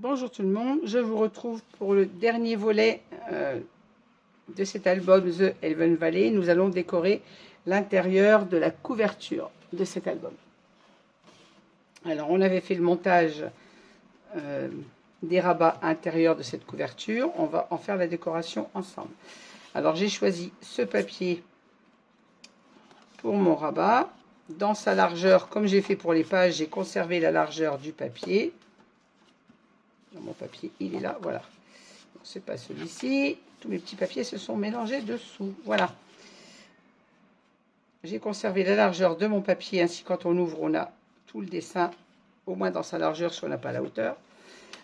Bonjour tout le monde, je vous retrouve pour le dernier volet de cet album The Elven Valley. Nous allons décorer l'intérieur de la couverture de cet album. Alors on avait fait le montage des rabats intérieurs de cette couverture, on va en faire la décoration ensemble. Alors j'ai choisi ce papier pour mon rabat. Dans sa largeur, comme j'ai fait pour les pages, j'ai conservé la largeur du papier. Mon papier, il est là, voilà. C'est pas celui-ci. Tous mes petits papiers se sont mélangés dessous. Voilà. J'ai conservé la largeur de mon papier. Ainsi, quand on ouvre, on a tout le dessin, au moins dans sa largeur, si on n'a pas la hauteur.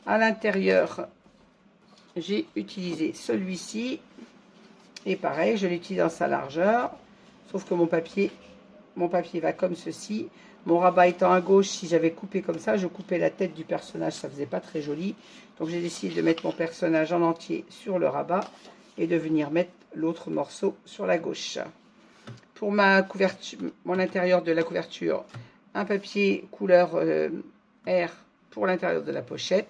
À l'intérieur, j'ai utilisé celui-ci. Et pareil, je l'utilise dans sa largeur. Sauf que mon papier va comme ceci. Mon rabat étant à gauche, si j'avais coupé comme ça, je coupais la tête du personnage, ça faisait pas très joli. Donc j'ai décidé de mettre mon personnage en entier sur le rabat et de venir mettre l'autre morceau sur la gauche. Pour ma couverture, mon intérieur de la couverture, un papier couleur air pour l'intérieur de la pochette.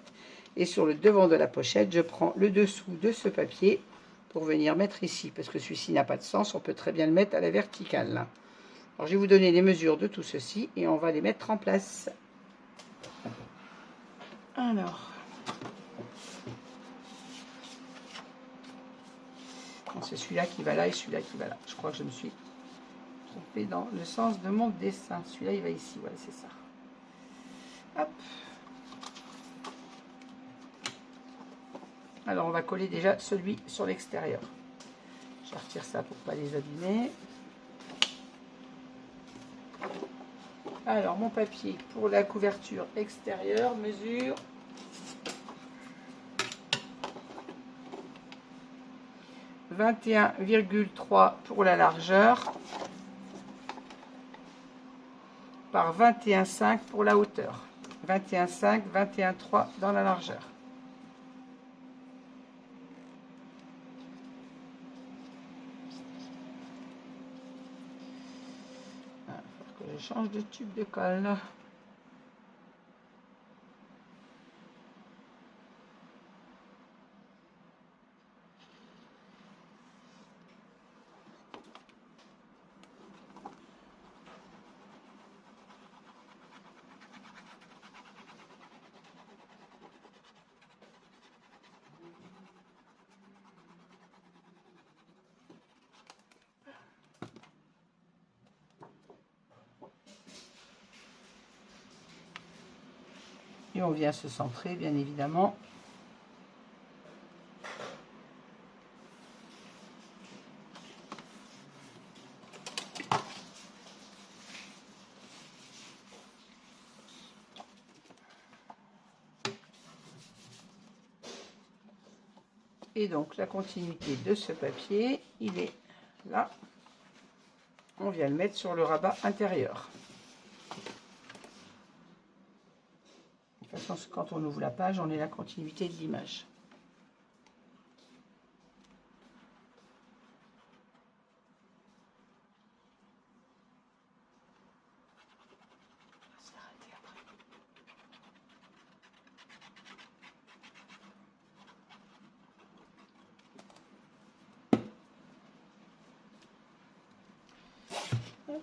Et sur le devant de la pochette, je prends le dessous de ce papier pour venir mettre ici. Parce que celui-ci n'a pas de sens, on peut très bien le mettre à la verticale. Alors, je vais vous donner les mesures de tout ceci et on va les mettre en place. Alors, c'est celui-là qui va là et celui-là qui va là. Je crois que je me suis trompée dans le sens de mon dessin. Celui-là, il va ici. Voilà, c'est ça. Hop. Alors, on va coller déjà celui sur l'extérieur. Je retire ça pour ne pas les abîmer. Alors, mon papier pour la couverture extérieure mesure 21,3 pour la largeur par 21,5 pour la hauteur. 21,5, 21,3 dans la largeur. Je change de tube de colle. Et on vient se centrer, bien évidemment. Et donc, la continuité de ce papier, il est là. On vient le mettre sur le rabat intérieur. De toute façon, quand on ouvre la page, on est la continuité de l'image. Hop.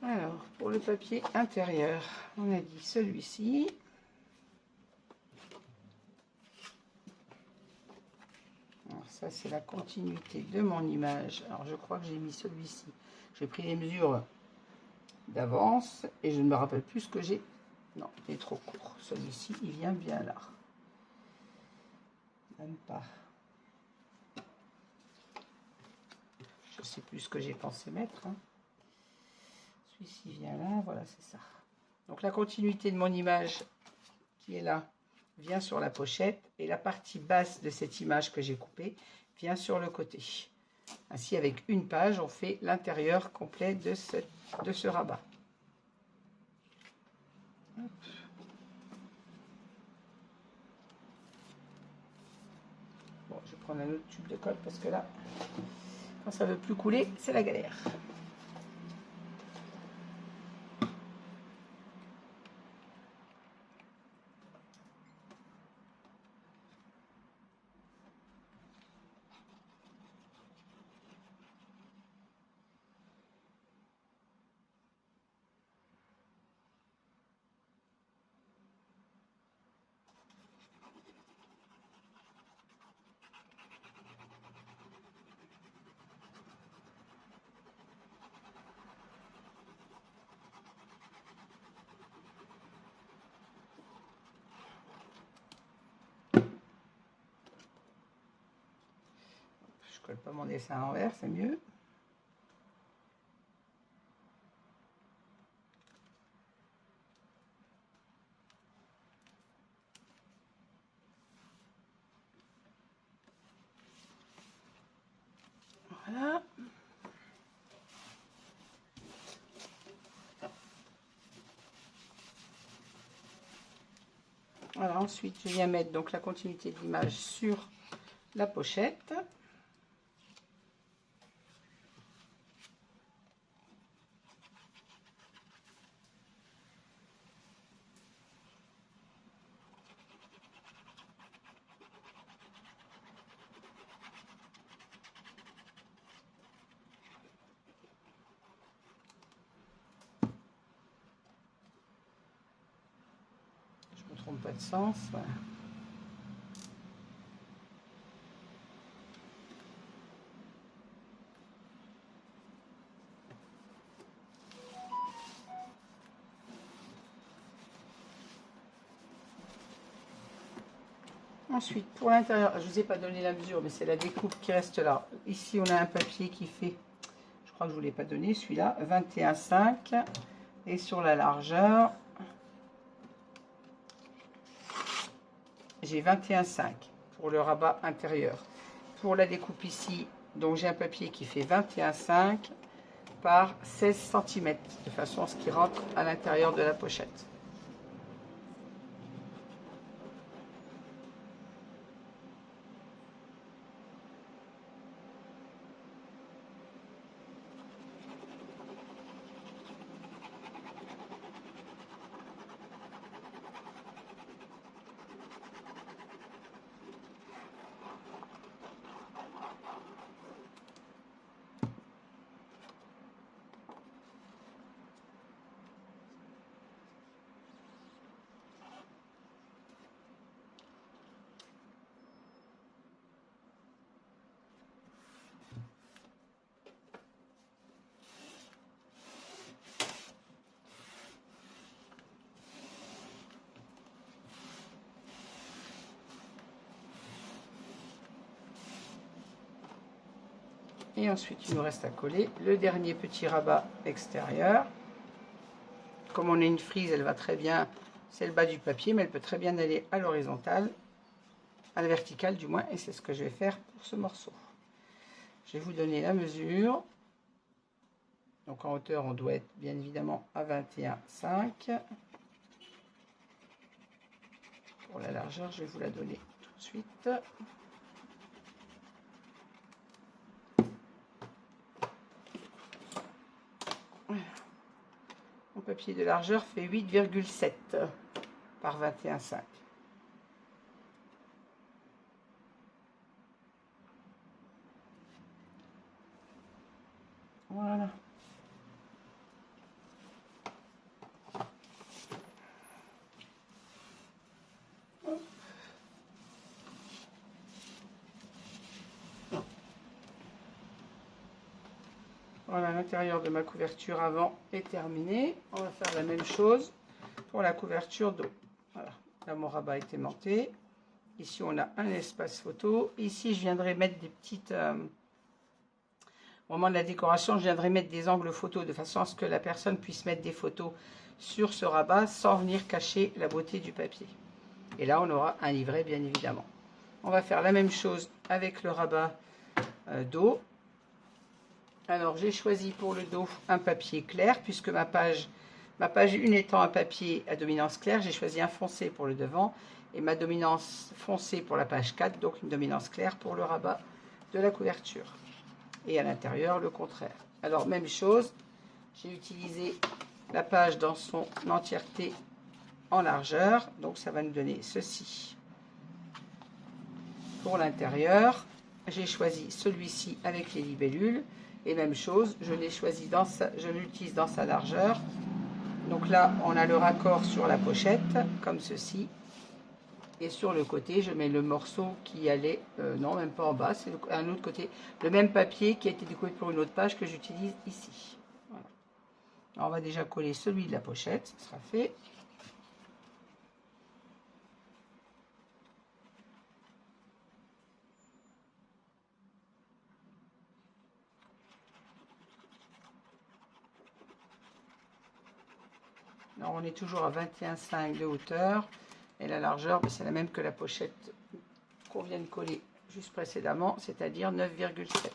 Alors, pour le papier intérieur, on a dit celui-ci. Alors ça, c'est la continuité de mon image. Alors, je crois que j'ai mis celui-ci. J'ai pris les mesures d'avance et je ne me rappelle plus ce que j'ai. Non, il est trop court. Celui-ci, il vient bien là. Même pas. Je ne sais plus ce que j'ai pensé mettre. Hein. Celui-ci vient là, voilà, c'est ça. Donc la continuité de mon image qui est là vient sur la pochette et la partie basse de cette image que j'ai coupée vient sur le côté. Ainsi, avec une page, on fait l'intérieur complet de ce rabat. Hop. Bon, je vais prendre un autre tube de colle parce que là, quand ça ne veut plus couler, c'est la galère. Je colle pas mon dessin à l'envers, c'est mieux. Voilà. Voilà, ensuite je viens mettre donc la continuité de l'image sur la pochette. Je ne me trompe pas de sens. Voilà. Ensuite, pour l'intérieur, je ne vous ai pas donné la mesure, mais c'est la découpe qui reste là. Ici, on a un papier qui fait, je crois que je ne vous l'ai pas donné, celui-là, 21,5. Et sur la largeur, j'ai 21,5 pour le rabat intérieur. Pour la découpe ici, donc j'ai un papier qui fait 21,5 par 16 cm, de façon à ce qu'il rentre à l'intérieur de la pochette. Et ensuite, il nous reste à coller le dernier petit rabat extérieur. Comme on a une frise, elle va très bien, c'est le bas du papier, mais elle peut très bien aller à l'horizontale, à la verticale du moins, et c'est ce que je vais faire pour ce morceau. Je vais vous donner la mesure. Donc en hauteur, on doit être bien évidemment à 21,5. Pour la largeur, je vais vous la donner tout de suite. Mon papier de largeur fait 8,7 par 21,5. Voilà. Voilà, l'intérieur de ma couverture avant est terminé. On va faire la même chose pour la couverture dos. Voilà, là mon rabat est aimanté. Ici on a un espace photo. Ici je viendrai mettre des petites... au moment de la décoration, je viendrai mettre des angles photos de façon à ce que la personne puisse mettre des photos sur ce rabat sans venir cacher la beauté du papier. Et là on aura un livret bien évidemment. On va faire la même chose avec le rabat dos. Alors, j'ai choisi pour le dos un papier clair, puisque ma page 1 étant un papier à dominance claire, j'ai choisi un foncé pour le devant et ma dominance foncée pour la page 4, donc une dominance claire pour le rabat de la couverture. Et à l'intérieur, le contraire. Alors, même chose, j'ai utilisé la page dans son entièreté en largeur, donc ça va nous donner ceci. Pour l'intérieur, j'ai choisi celui-ci avec les libellules. Et même chose, je l'utilise dans sa largeur. Donc là, on a le raccord sur la pochette, comme ceci. Et sur le côté, je mets le morceau qui allait, non, même pas en bas, c'est un autre côté. Le même papier qui a été découpé pour une autre page que j'utilise ici. Voilà. Alors, on va déjà coller celui de la pochette, ça sera fait. Alors, on est toujours à 21,5 de hauteur. Et la largeur, c'est la même que la pochette qu'on vient de coller juste précédemment, c'est-à-dire 9,7.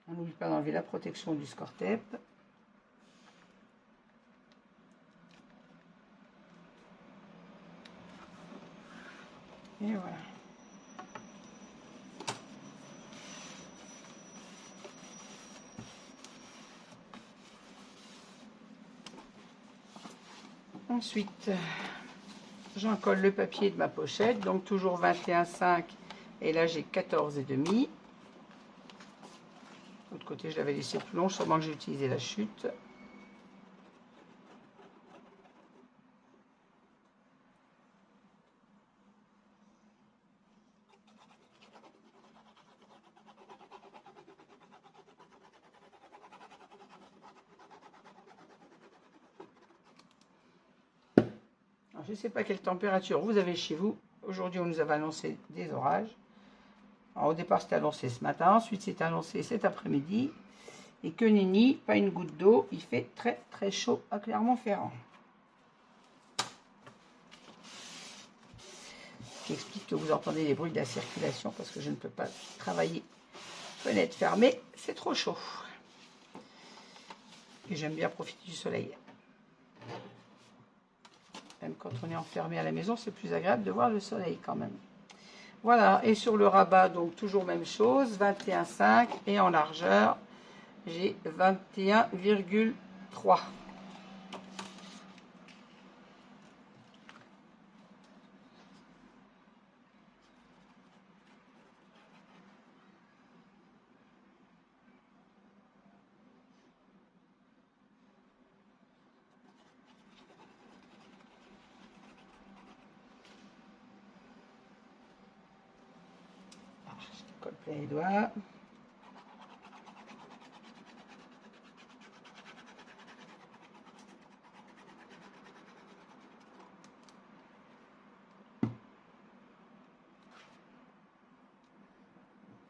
On n'oublie pas d'enlever la protection du score-tape. Et voilà. Ensuite, j'en colle le papier de ma pochette, donc toujours 21,5 et là j'ai 14,5. L'autre côté, je l'avais laissé plus long, sûrement que j'ai utilisé la chute. Alors, je ne sais pas quelle température vous avez chez vous. Aujourd'hui, on nous avait annoncé des orages. Alors, au départ, c'était annoncé ce matin, ensuite c'est annoncé cet après-midi. Et que nenni, pas une goutte d'eau, il fait très très chaud à Clermont-Ferrand. J'explique que vous entendez les bruits de la circulation parce que je ne peux pas travailler fenêtre fermée, c'est trop chaud. Et j'aime bien profiter du soleil. Même quand on est enfermé à la maison, c'est plus agréable de voir le soleil quand même. Voilà, et sur le rabat, donc toujours même chose, 21,5 et en largeur, j'ai 21,3. Je décolle plein les doigts.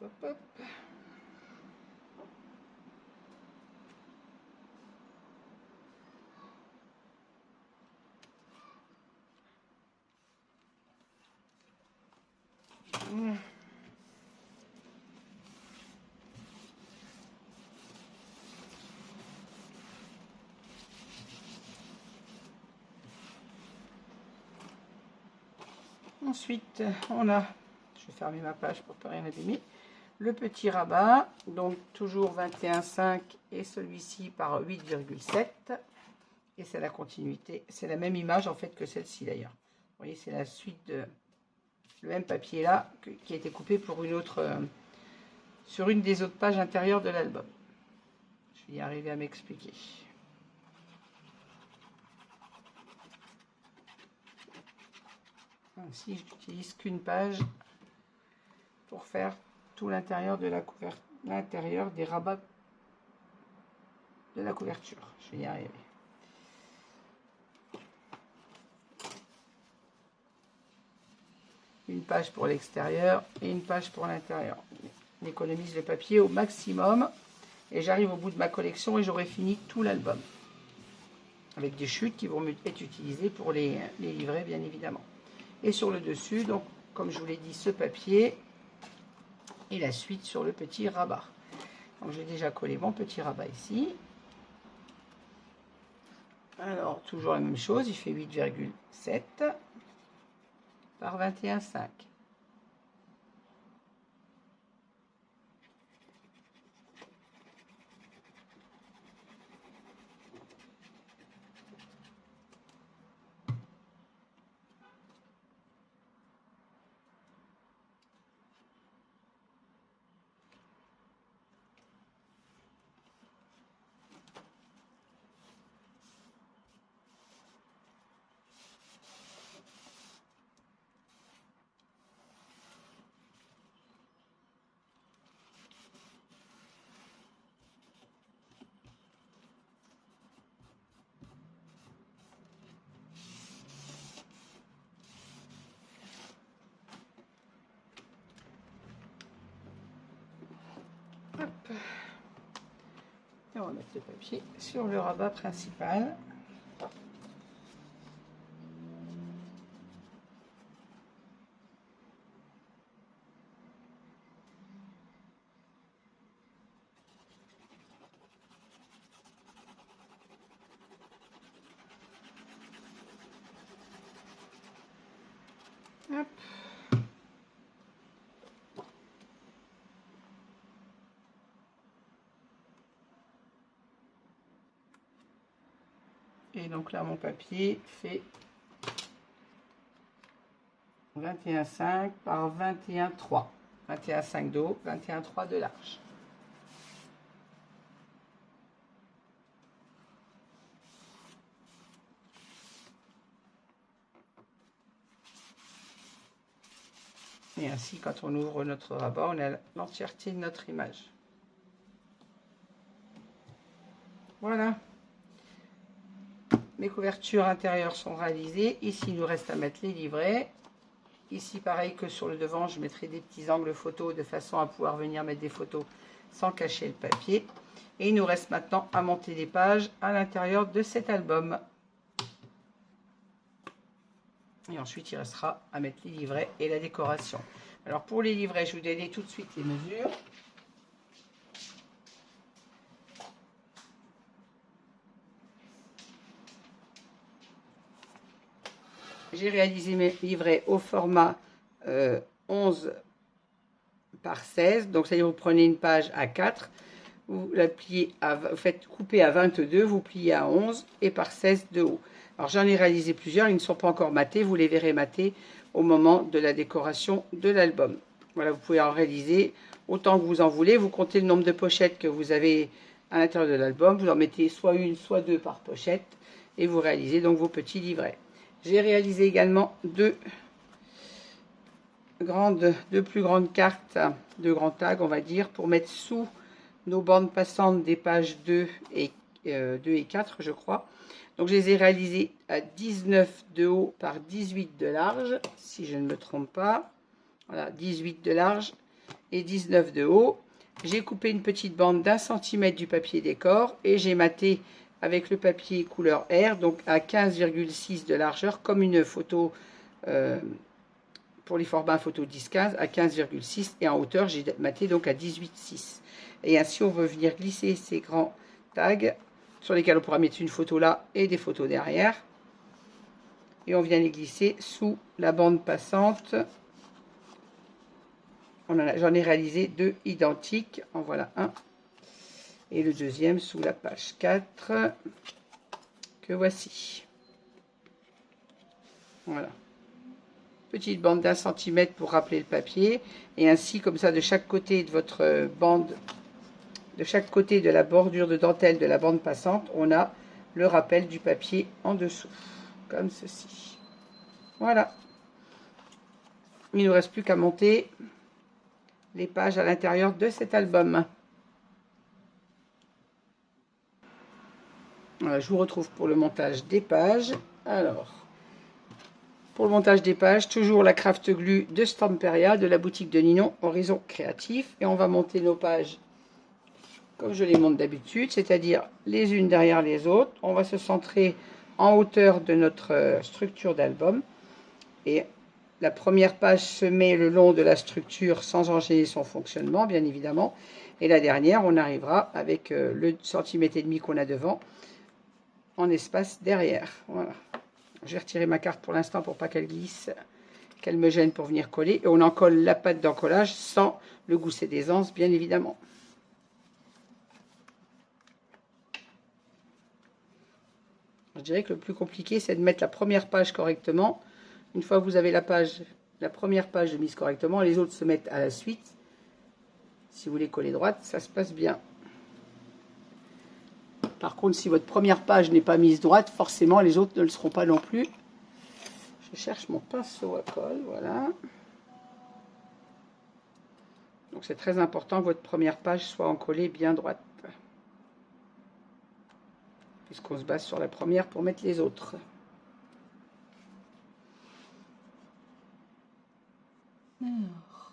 Hop, hop. Ensuite, on a, je vais fermer ma page pour ne pas rien abîmer, le petit rabat, donc toujours 21,5 et celui-ci par 8,7. Et c'est la continuité, c'est la même image en fait que celle-ci d'ailleurs. Vous voyez, c'est la suite de le même papier là qui a été coupé pour une autre, sur une des autres pages intérieures de l'album. Je vais y arriver à m'expliquer. Ainsi, je n'utilise qu'une page pour faire tout l'intérieur de la couverture, l'intérieur des rabats de la couverture. Je vais y arriver. Une page pour l'extérieur et une page pour l'intérieur. On économise le papier au maximum et j'arrive au bout de ma collection et j'aurai fini tout l'album. Avec des chutes qui vont être utilisées pour les livrets bien évidemment. Et sur le dessus, donc comme je vous l'ai dit, ce papier et la suite sur le petit rabat. Donc j'ai déjà collé mon petit rabat ici. Alors toujours la même chose, il fait 8,7 par 21,5. Hop. Et on va mettre le papier sur le rabat principal. Hop. Et donc là, mon papier fait 21,5 par 21,3. 21,5 de haut, 21,3 de large. Et ainsi, quand on ouvre notre rabat, on a l'entièreté de notre image. Voilà. Mes couvertures intérieures sont réalisées. Ici, il nous reste à mettre les livrets. Ici, pareil que sur le devant, je mettrai des petits angles photos de façon à pouvoir venir mettre des photos sans cacher le papier. Et il nous reste maintenant à monter les pages à l'intérieur de cet album. Et ensuite, il restera à mettre les livrets et la décoration. Alors, pour les livrets, je vous donne tout de suite les mesures. J'ai réalisé mes livrets au format 11 par 16. Donc, c'est-à-dire vous prenez une page à 4, vous la pliez vous faites couper à 22, vous pliez à 11 et par 16 de haut. Alors, j'en ai réalisé plusieurs, ils ne sont pas encore matés. Vous les verrez matés au moment de la décoration de l'album. Voilà, vous pouvez en réaliser autant que vous en voulez. Vous comptez le nombre de pochettes que vous avez à l'intérieur de l'album. Vous en mettez soit une, soit deux par pochette. Et vous réalisez donc vos petits livrets. J'ai réalisé également deux plus grandes cartes, deux grands tags, on va dire, pour mettre sous nos bandes passantes des pages 2 et 4, je crois. Donc, je les ai réalisées à 19 de haut par 18 de large, si je ne me trompe pas. Voilà, 18 de large et 19 de haut. J'ai coupé une petite bande d'1 cm du papier décor et j'ai maté avec le papier couleur air, donc à 15,6 de largeur, comme une photo pour les formats photo 10-15 à 15,6 et en hauteur, j'ai maté donc à 18,6. Et ainsi, on veut venir glisser ces grands tags sur lesquels on pourra mettre une photo là et des photos derrière. Et on vient les glisser sous la bande passante. J'en ai réalisé deux identiques. En voilà un. Et le deuxième sous la page 4. Que voici. Voilà. Petite bande d'1 centimètre pour rappeler le papier. Et ainsi, comme ça, de chaque côté de votre bande, de chaque côté de la bordure de dentelle de la bande passante, on a le rappel du papier en dessous. Comme ceci. Voilà. Il ne nous reste plus qu'à monter les pages à l'intérieur de cet album. Voilà, je vous retrouve pour le montage des pages. Alors, pour le montage des pages, toujours la craft glue de Stamperia de la boutique de Ninon, Horizon Créatif. Et on va monter nos pages comme je les monte d'habitude, c'est-à-dire les unes derrière les autres. On va se centrer en hauteur de notre structure d'album. Et La première page se met le long de la structure sans enchaîner son fonctionnement, bien évidemment. Et la dernière, on arrivera avec le centimètre et demi qu'on a devant en espace derrière. Voilà. Je vais retirer ma carte pour l'instant pour pas qu'elle glisse, qu'elle me gêne pour venir coller. Et on en colle la pâte d'encollage sans le gousset d'aisance, bien évidemment. Je dirais que le plus compliqué, c'est de mettre la première page correctement. Une fois que vous avez la première page de mise correctement, les autres se mettent à la suite. Si vous les collez droite, ça se passe bien. Par contre, si votre première page n'est pas mise droite, forcément, les autres ne le seront pas non plus. Je cherche mon pinceau à colle, voilà. Donc, c'est très important que votre première page soit encollée bien droite. Puisqu'on se base sur la première pour mettre les autres. Alors.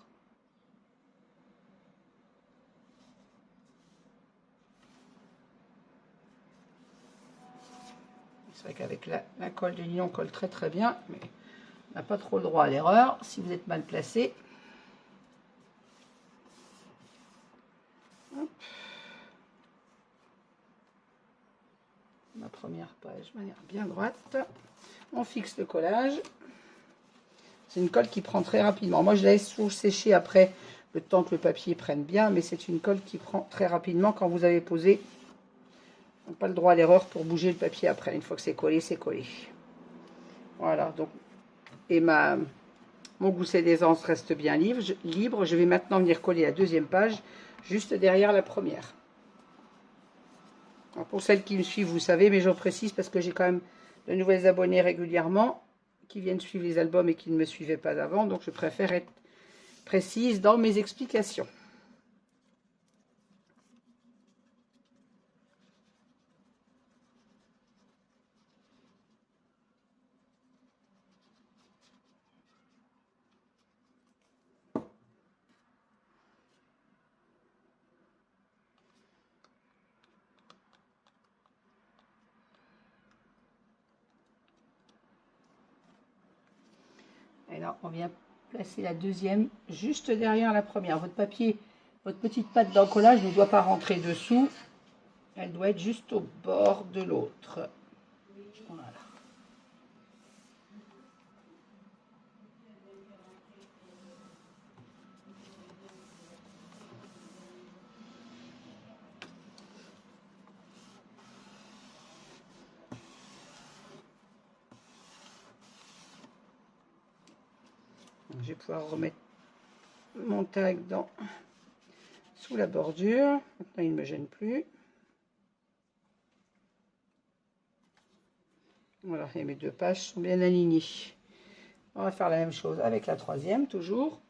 C'est vrai qu'avec la colle de nylon, on colle très très bien, mais on n'a pas trop le droit à l'erreur si vous êtes mal placé. Hop. Ma première page de manière bien droite. On fixe le collage. C'est une colle qui prend très rapidement. Moi, je la laisse sécher après le temps que le papier prenne bien, mais c'est une colle qui prend très rapidement quand vous avez posé. On n'a pas le droit à l'erreur pour bouger le papier après. Une fois que c'est collé, c'est collé. Voilà. Donc, et mon gousset d'aisance reste bien libre. Je vais maintenant venir coller la deuxième page juste derrière la première. Alors pour celles qui me suivent, vous savez, mais j'en précise parce que j'ai quand même de nouvelles abonnés régulièrement qui viennent suivre les albums et qui ne me suivaient pas avant. Donc je préfère être précise dans mes explications. Et là, on vient placer la deuxième juste derrière la première. Votre papier, votre petite pâte d'encollage ne doit pas rentrer dessous. Elle doit être juste au bord de l'autre. Voilà. Je vais pouvoir remettre mon tag sous la bordure. Maintenant, il ne me gêne plus. Voilà, et mes deux pages sont bien alignées. On va faire la même chose avec la troisième, toujours.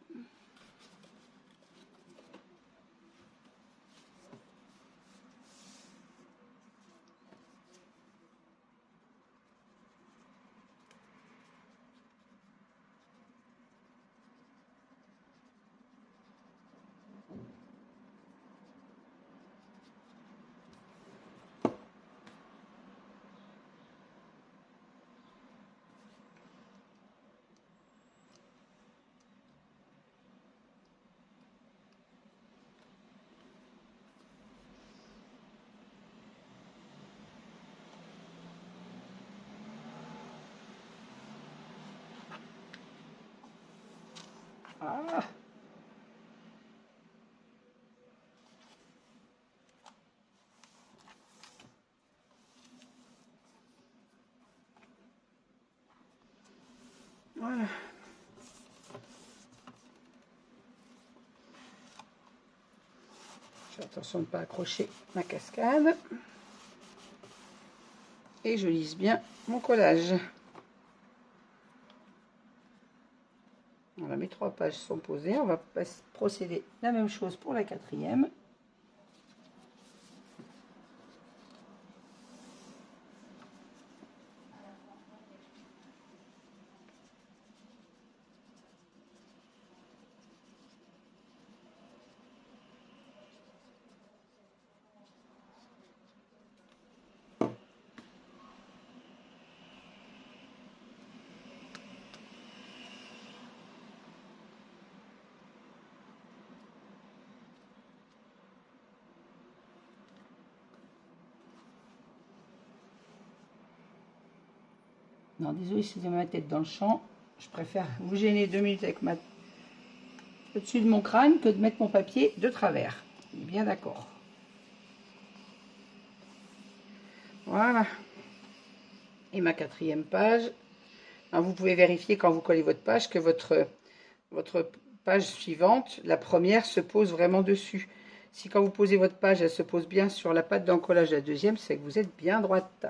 Ah. Voilà. Fais attention de ne pas accrocher ma cascade. Et je lisse bien mon collage. Voilà, mes trois pages sont posées. On va procéder la même chose pour la quatrième. Non, désolé si j'ai ma tête dans le champ. Je préfère vous gêner 2 minutes avec au-dessus de mon crâne que de mettre mon papier de travers. Bien d'accord. Voilà. Et ma 4e page. Alors, vous pouvez vérifier quand vous collez votre page que votre page suivante, la première, se pose vraiment dessus. Si quand vous posez votre page, elle se pose bien sur la patte d'encollage de la deuxième, c'est que vous êtes bien droite.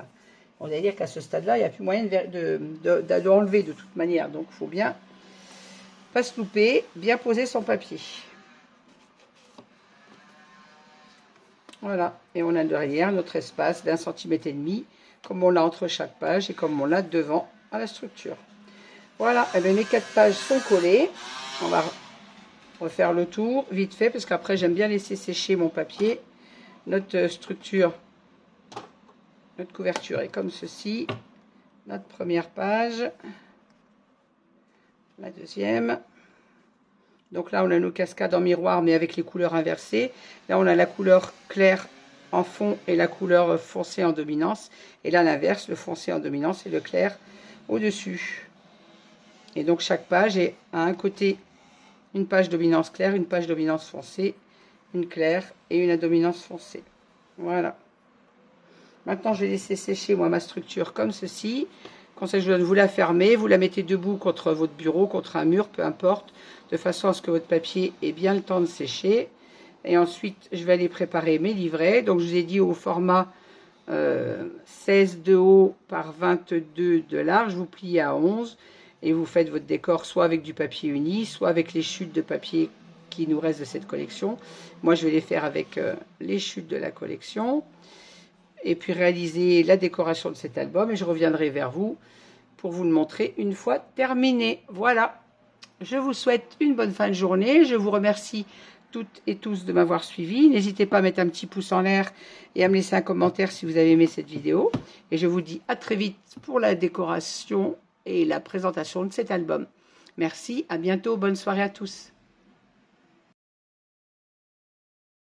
On va dire qu'à ce stade-là, il n'y a plus moyen d'enlever de toute manière. Donc, il faut bien pas se louper, bien poser son papier. Voilà. Et on a derrière notre espace d'1,5 cm, comme on l'a entre chaque page et comme on l'a devant à la structure. Voilà. Et bien, mes 4 pages sont collées. On va refaire le tour vite fait parce qu'après, j'aime bien laisser sécher mon papier. Notre structure, notre couverture est comme ceci. Notre première page, la deuxième. Donc là, on a nos cascades en miroir, mais avec les couleurs inversées. Là, on a la couleur claire en fond et la couleur foncée en dominance. Et là, l'inverse, le foncé en dominance et le clair au-dessus. Et donc, chaque page est à un côté une page dominance claire, une page dominance foncée, une claire et une à dominance foncée. Voilà. Maintenant, je vais laisser sécher moi ma structure comme ceci. Comme ça, je donne, vous la fermez, vous la mettez debout contre votre bureau, contre un mur, peu importe, de façon à ce que votre papier ait bien le temps de sécher. Et ensuite, je vais aller préparer mes livrets. Donc, je vous ai dit au format 16 de haut par 22 de large, vous pliez à 11 et vous faites votre décor soit avec du papier uni, soit avec les chutes de papier qui nous restent de cette collection. Moi, je vais les faire avec les chutes de la collection. Et puis réaliser la décoration de cet album. Et je reviendrai vers vous pour vous le montrer une fois terminé. Voilà. Je vous souhaite une bonne fin de journée. Je vous remercie toutes et tous de m'avoir suivi. N'hésitez pas à mettre un petit pouce en l'air et à me laisser un commentaire si vous avez aimé cette vidéo. Et je vous dis à très vite pour la décoration et la présentation de cet album. Merci, à bientôt, bonne soirée à tous.